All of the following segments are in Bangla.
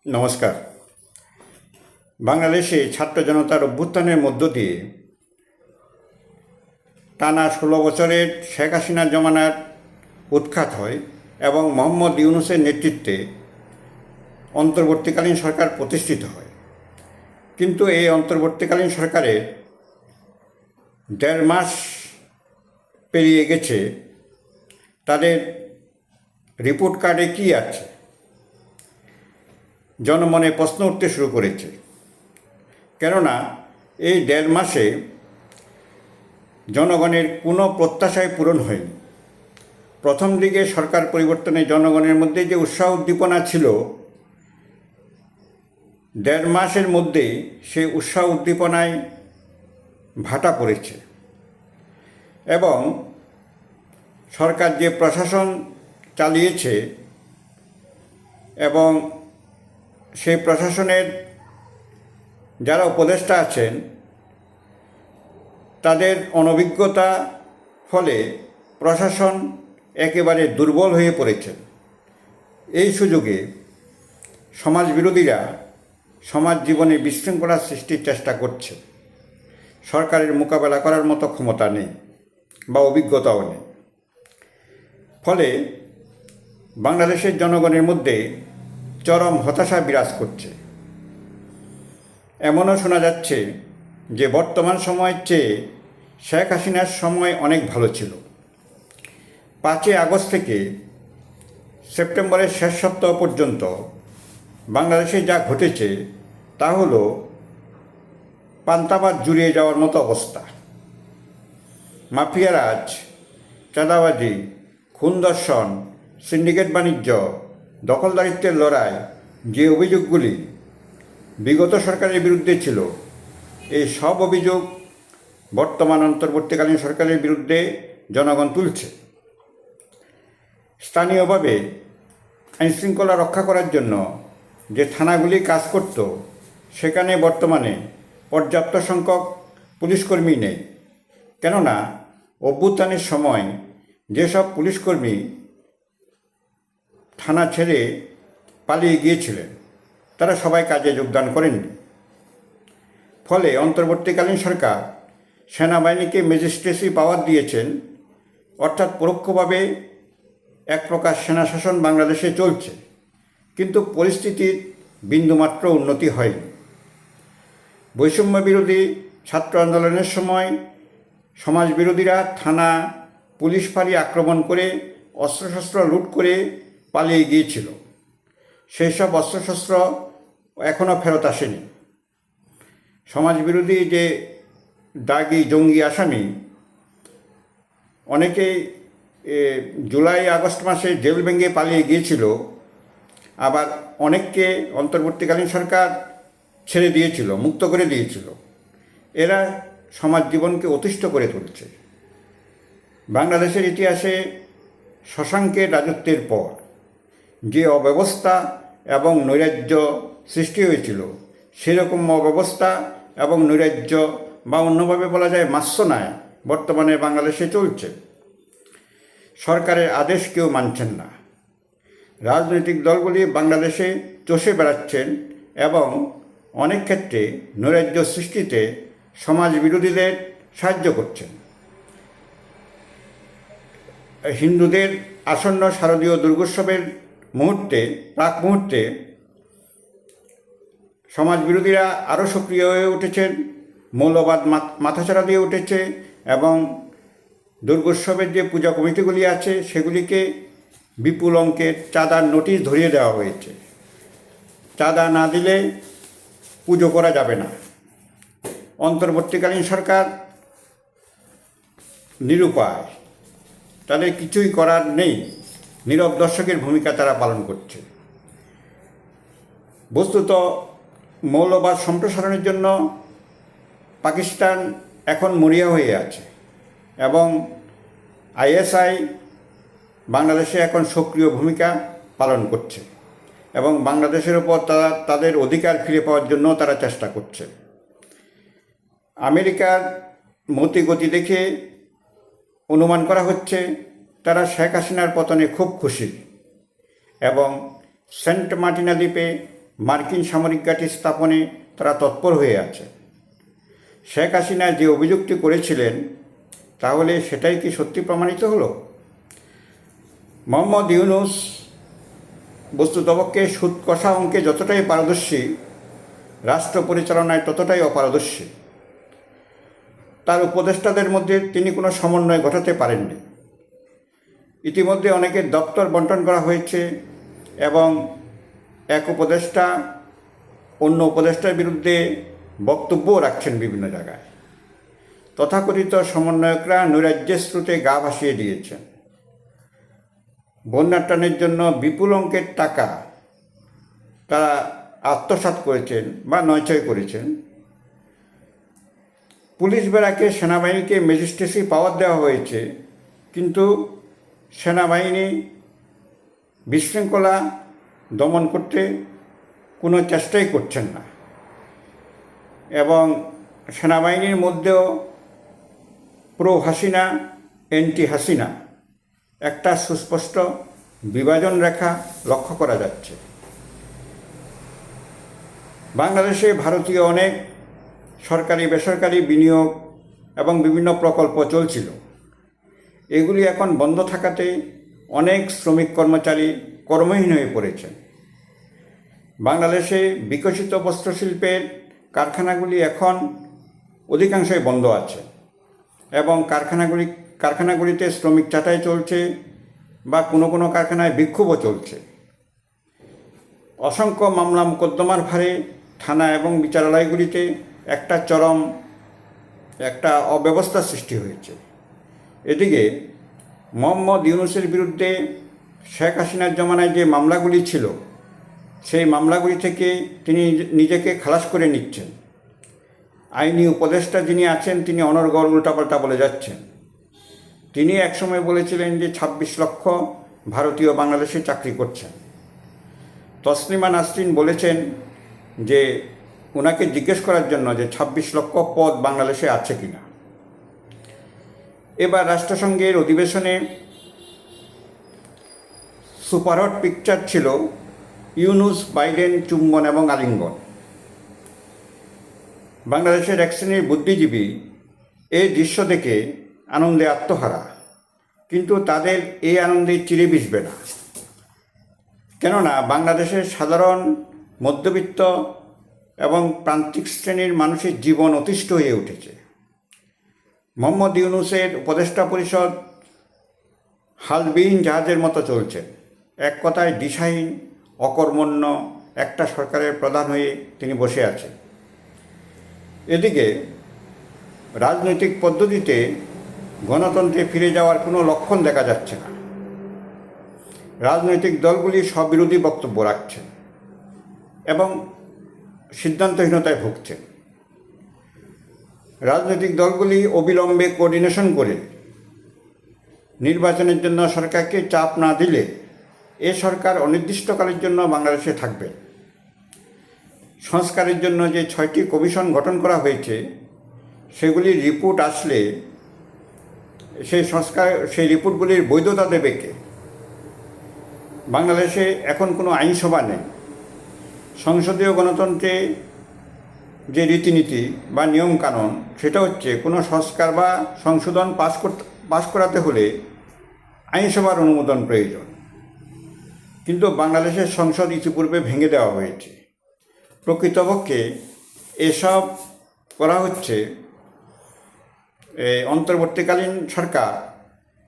নমস্কার। বাংলাদেশে ছাত্র জনতার অভ্যুত্থানের মধ্য দিয়ে টানা 16 বছরের শেখ হাসিনা জমানার উৎখাত হয় এবং মোহাম্মদ ইউনূসের নেতৃত্বে অন্তর্বর্তীকালীন সরকার প্রতিষ্ঠিত হয়। কিন্তু এই অন্তর্বর্তীকালীন সরকারের 1.5 মাস পেরিয়ে গেছে, তাদের রিপোর্ট কার্ডে কী আছে জনমনে প্রশ্ন উঠতে শুরু করেছে। কেননা এই 1.5 মাসে জনগণের কোনো প্রত্যাশাই পূরণ হয়নি। প্রথম দিকে সরকার পরিবর্তনে জনগণের মধ্যে যে উৎসাহ উদ্দীপনা ছিল, 1.5 মাসের মধ্যেই সেই উৎসাহ উদ্দীপনায় ভাটা পড়েছে এবং সরকার যে প্রশাসন চালিয়েছে এবং সেই প্রশাসনের যারা উপদেষ্টা আছেন তাদের অনভিজ্ঞতা ফলে প্রশাসন একেবারে দুর্বল হয়ে পড়েছেন। এই সুযোগে সমাজ বিরোধীরা সমাজ জীবনে বিশৃঙ্খলা সৃষ্টির চেষ্টা করছে। সরকারের মোকাবেলা করার মতো ক্ষমতা নেই বা অভিজ্ঞতাও নেই। ফলে বাংলাদেশের জনগণের মধ্যে চরম হতাশা বিরাজ করছে। এমনও শোনা যাচ্ছে যে বর্তমান সময়ের চেয়ে শেখ হাসিনার সময় অনেক ভালো ছিল। 5ই আগস্ট থেকে সেপ্টেম্বরের শেষ সপ্তাহ পর্যন্ত বাংলাদেশে যা ঘটেছে তা হলো পান্তাভাত জুড়িয়ে যাওয়ার মতো অবস্থা। মাফিয়ারাজ, চাঁদাবাজি, খুন ধর্ষণ, সিন্ডিকেট বাণিজ্য, দখলদারিত্বের লড়াই, যে অভিযোগগুলি বিগত সরকারের বিরুদ্ধে ছিল, এই সব অভিযোগ বর্তমান অন্তর্বর্তীকালীন সরকারের বিরুদ্ধে জনগণ তুলছে। স্থানীয়ভাবে আইনশৃঙ্খলা রক্ষা করার জন্য যে থানাগুলি কাজ করত, সেখানে বর্তমানে পর্যাপ্ত সংখ্যক পুলিশকর্মী নেই। কেননা অভ্যুত্থানের সময় যেসব পুলিশকর্মী থানা ছেড়ে পালিয়ে গিয়েছিলেন তারা সবাই কাজে যোগদান করেননি। ফলে অন্তর্বর্তীকালীন সরকার সেনাবাহিনীকে ম্যাজিস্ট্রেসি পাওয়ার দিয়েছেন, অর্থাৎ পরোক্ষভাবে এক প্রকার সেনাশাসন বাংলাদেশে চলছে। কিন্তু পরিস্থিতির বিন্দুমাত্র উন্নতি হয়নি। বৈষম্য বিরোধী ছাত্র আন্দোলনের সময় সমাজ বিরোধীরা থানা, পুলিশ ফাঁড়ি আক্রমণ করে অস্ত্রশস্ত্র লুট করে পালিয়ে গিয়েছিল। সেই সব অস্ত্রশস্ত্র এখনও ফেরত আসেনি। সমাজবিরোধী যে দাগি জঙ্গি আসামি অনেকেই জুলাই আগস্ট মাসে জেল ভেঙে পালিয়ে গিয়েছিল, আবার অনেককে অন্তর্বর্তীকালীন সরকার ছেড়ে দিয়েছিল, মুক্ত করে দিয়েছিল। এরা সমাজ জীবনকে অতিষ্ঠ করে তুলছে। বাংলাদেশের ইতিহাসে শশাঙ্কের রাজত্বের পর যে অব্যবস্থা এবং নৈরাজ্য সৃষ্টি হয়েছিল, সেরকম অব্যবস্থা এবং নৈরাজ্য বা অন্যভাবে বলা যায় মাৎসন্যায় বর্তমানে বাংলাদেশে চলছে। সরকারের আদেশ কেউ মানছেন না। রাজনৈতিক দলগুলি বাংলাদেশে চষে বেড়াচ্ছেন এবং অনেক ক্ষেত্রে নৈরাজ্য সৃষ্টিতে সমাজ বিরোধীদের সাহায্য করছেন। হিন্দুদের আসন্ন শারদীয় দুর্গোৎসবের প্রাক মুহূর্তে সমাজ বিরোধীরা আরও সক্রিয় হয়ে উঠেছেন, মৌলবাদ মাথাচাড়া দিয়ে উঠেছে এবং দুর্গোৎসবের যে পূজা কমিটিগুলি আছে সেগুলিকে বিপুল অঙ্কের চাঁদার নোটিশ ধরিয়ে দেওয়া হয়েছে। চাঁদা না দিলে পুজো করা যাবে না। অন্তর্বর্তীকালীন সরকার নিরুপায়, তাদের কিছুই করার নেই, নীরব দর্শকের ভূমিকা তারা পালন করছে। বস্তুত মৌলবাদ সম্প্রসারণের জন্য পাকিস্তান এখন মরিয়া হয়ে আছে এবং আইএসআই বাংলাদেশে এখন সক্রিয় ভূমিকা পালন করছে এবং বাংলাদেশের ওপর তাদের অধিকার ফিরে পাওয়ার জন্য তারা চেষ্টা করছে। আমেরিকার মতিগতি দেখে অনুমান করা হচ্ছে তারা শেখ হাসিনার পতনে খুব খুশি এবং সেন্ট মার্টিনা দ্বীপে মার্কিন সামরিক ঘাঁটি স্থাপনে তারা তৎপর হয়ে আছে। শেখ হাসিনা যে অভিযোগটি করেছিলেন, তাহলে সেটাই কি সত্যি প্রমাণিত হলো? মোহাম্মদ ইউনূস বস্তুতপক্ষে সুদ কষা অঙ্কে যতটাই পারদর্শী, রাষ্ট্র পরিচালনায় ততটাই অপারদর্শী। তার উপদেষ্টাদের মধ্যে তিনি কোনো সমন্বয় ঘটাতে পারেননি। ইতিমধ্যে অনেকের দপ্তর বণ্টন করা হয়েছে এবং এক উপদেষ্টা অন্য উপদেষ্টার বিরুদ্ধে বক্তব্যও রাখছেন বিভিন্ন জায়গায়। তথাকথিত সমন্বয়করা নৈরাজ্যের স্রোতে গা ভাসিয়ে দিয়েছেন। বন্যাত্রাণের জন্য বিপুল অঙ্কের টাকা তারা আত্মসাৎ করেছেন বা নয়ছয় করেছেন। পুলিশ বেড়াকে সেনাবাহিনীকে ম্যাজিস্ট্রেসি পাওয়ার দেওয়া হয়েছে, কিন্তু সেনাবাহিনী বিশৃঙ্খলা দমন করতে কোনো চেষ্টাই করছেন না এবং সেনাবাহিনীর মধ্যেও প্রো হাসিনা অ্যান্টি হাসিনা একটা সুস্পষ্ট বিভাজন রেখা লক্ষ্য করা যাচ্ছে। বাংলাদেশে ভারতীয় অনেক সরকারি বেসরকারি বিনিয়োগ এবং বিভিন্ন প্রকল্প চলছিল। এগুলি এখন বন্ধ থাকাতে অনেক শ্রমিক কর্মচারী কর্মহীন হয়ে পড়েছেন। বাংলাদেশে বিকশিত বস্ত্রশিল্পের কারখানাগুলি এখন অধিকাংশই বন্ধ আছে এবং কারখানাগুলিতে শ্রমিক ছাঁটাই চলছে বা কোনো কোনো কারখানায় বিক্ষোভও চলছে। অসংখ্য মামলা মোকদ্দমার ভারে থানা এবং বিচারালয়গুলিতে একটা চরম অব্যবস্থার সৃষ্টি হয়েছে। এদিকে মোহাম্মদ ইউনূসের বিরুদ্ধে শেখ হাসিনার জমানায় যে মামলাগুলি ছিল, সেই মামলাগুলি থেকে তিনি নিজেকে খালাস করে নিচ্ছেন। আইনি উপদেষ্টা যিনি আছেন, তিনি অনর্গল উল্টাপাল্টা বলে যাচ্ছেন। তিনি একসময় বলেছিলেন যে ২৬ লক্ষ ভারতীয় বাংলাদেশে চাকরি করছেন। তসলিমা নাসরিন বলেছেন যে ওনাকে জিজ্ঞেস করার জন্য যে ২৬ লক্ষ পদ বাংলাদেশে আছে কিনা। এবার রাষ্ট্রসংঘের অধিবেশনে সুপারহট পিকচার ছিল ইউনূস বাইডেন চুম্বন এবং আলিঙ্গন। বাংলাদেশের এক শ্রেণীর বুদ্ধিজীবী এই দৃশ্য দেখে আনন্দে আত্মহারা, কিন্তু তাদের এই আনন্দে চিড়ে ভিজবে না। কেননা বাংলাদেশের সাধারণ মধ্যবিত্ত এবং প্রান্তিক শ্রেণীর মানুষের জীবন অতিষ্ঠ হয়ে উঠেছে। মোহাম্মদ ইউনূসের উপদেষ্টা পরিষদ হালবিহীন জাহাজের মতো চলছে। এক কথায় দিশাহীন, অকর্মণ্য একটা সরকারের প্রধান হয়ে তিনি বসে আছেন। এদিকে রাজনৈতিক পদ্ধতিতে গণতন্ত্রে ফিরে যাওয়ার কোনো লক্ষণ দেখা যাচ্ছে না। রাজনৈতিক দলগুলি স্ববিরোধী বক্তব্য রাখছে এবং সিদ্ধান্তহীনতায় ভুগছে। রাজনৈতিক দলগুলি অবিলম্বে কোঅর্ডিনেশন করে নির্বাচনের জন্য সরকারকে চাপ না দিলে এ সরকার অনির্দিষ্টকালের জন্য বাংলাদেশে থাকবে। সংস্কারের জন্য যে ৬টি কমিশন গঠন করা হয়েছে, সেগুলির রিপোর্ট আসলে সেই রিপোর্টগুলির বৈধতা দেবে কে? বাংলাদেশে এখন কোনো আইনসভা নেই। সংসদীয় গণতন্ত্রে যে রীতিনীতি বা নিয়মকানুন, সেটা হচ্ছে কোনো সংস্কার বা সংশোধন পাশ করাতে হলে আইনসভার অনুমোদন প্রয়োজন। কিন্তু বাংলাদেশের সংসদ ইতিপূর্বে ভেঙে দেওয়া হয়েছে। প্রকৃতপক্ষে এসব করা হচ্ছে অন্তর্বর্তীকালীন সরকার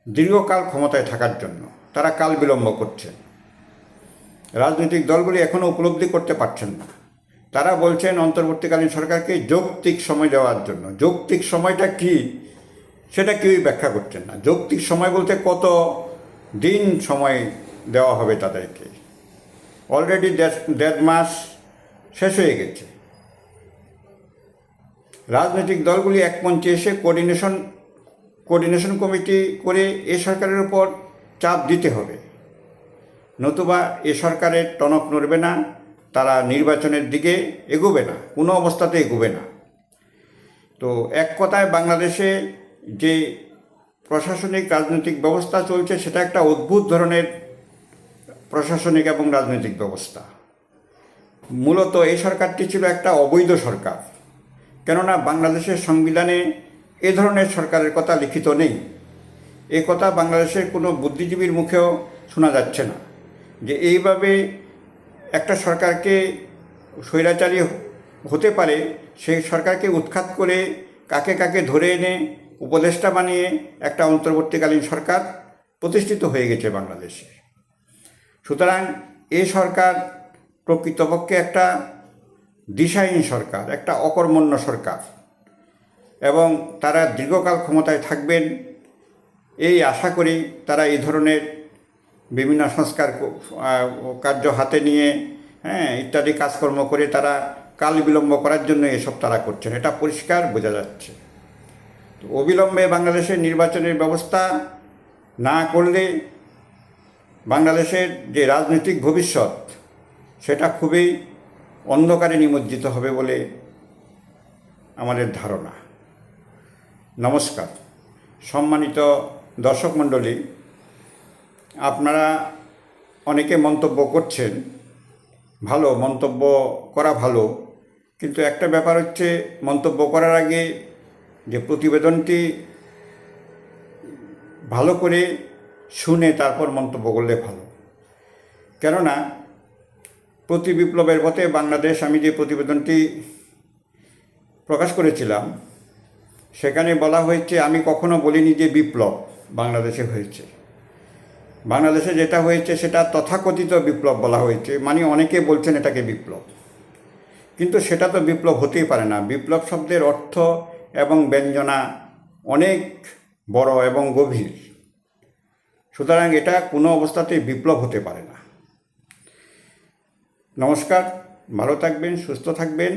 দীর্ঘকাল ক্ষমতায় থাকার জন্য। তারা কাল বিলম্ব করছে। রাজনৈতিক দলগুলি এখনও উপলব্ধি করতে পারছেন না। তারা বলছেন অন্তর্বর্তীকালীন সরকারকে যৌক্তিক সময় দেওয়ার জন্য। যৌক্তিক সময়টা কি, সেটা কেউই ব্যাখ্যা করছেন না। যৌক্তিক সময় বলতে কত দিন সময় দেওয়া হবে তাদেরকে? অলরেডি ১.৫ মাস শেষ হয়ে গেছে। রাজনৈতিক দলগুলি এক মঞ্চে এসে কোঅর্ডিনেশন কমিটি করে এ সরকারের উপর চাপ দিতে হবে, নতুবা এ সরকারের টনক নড়বে না। তারা নির্বাচনের দিকে এগোবে না, কোনো অবস্থাতে এগোবে না। তো এক কথায় বাংলাদেশে যে প্রশাসনিক রাজনৈতিক ব্যবস্থা চলছে, সেটা একটা অদ্ভুত ধরনের প্রশাসনিক এবং রাজনৈতিক ব্যবস্থা। মূলত এই সরকারটি ছিল একটা অবৈধ সরকার, কেননা বাংলাদেশের সংবিধানে এ ধরনের সরকারের কথা লিখিত নেই। এ কথা বাংলাদেশের কোনো বুদ্ধিজীবীর মুখেও শোনা যাচ্ছে না যে এইভাবে একটা সরকারকে স্বৈরাচারী হতে পারে। সেই সরকারকে উৎখাত করে কাকে কাকে ধরে এনে উপদেষ্টা বানিয়ে একটা অন্তর্বর্তীকালীন সরকার প্রতিষ্ঠিত হয়ে গেছে বাংলাদেশে। সুতরাং এই সরকার প্রকৃতপক্ষে একটা দিশাহীন সরকার, একটা অকর্মণ্য সরকার, এবং তারা দীর্ঘকাল ক্ষমতায় থাকবেন এই আশা করি তারা এই ধরনের বিভিন্ন সংস্কার কার্য হাতে নিয়ে ইত্যাদি কাজকর্ম করে তারা কাল বিলম্ব করার জন্য এসব তারা করছেন, এটা পরিষ্কার বোঝা যাচ্ছে। তো অবিলম্বে বাংলাদেশের নির্বাচনের ব্যবস্থা না করলে বাংলাদেশের যে রাজনৈতিক ভবিষ্যৎ সেটা খুবই অন্ধকারে নিমজ্জিত হবে বলে আমাদের ধারণা। নমস্কার সম্মানিত দর্শক মণ্ডলী, আপনারা অনেকে মন্তব্য করছেন, ভালো, মন্তব্য করা ভালো, কিন্তু একটা ব্যাপার হচ্ছে মন্তব্য করার আগে যে প্রতিবেদনটি ভালো করে শুনে তারপর মন্তব্য করলে ভালো। কেননা প্রতি বিপ্লবের পথে বাংলাদেশ, আমি যে প্রতিবেদনটি প্রকাশ করেছিলাম সেখানে বলা হয়েছে, আমি কখনো বলিনি যে বিপ্লব বাংলাদেশে হয়েছে। বাংলাদেশে যেটা হয়েছে সেটা তথাকথিত বিপ্লব বলা হয়েছে, মানে অনেকে বলছেন এটাকে বিপ্লব, কিন্তু সেটা তো বিপ্লব হতেই পারে না। বিপ্লব শব্দের অর্থ এবং ব্যঞ্জনা অনেক বড় এবং গভীর, সুতরাং এটা কোনো অবস্থাতেই বিপ্লব হতে পারে না। নমস্কার, ভালো থাকবেন, সুস্থ থাকবেন।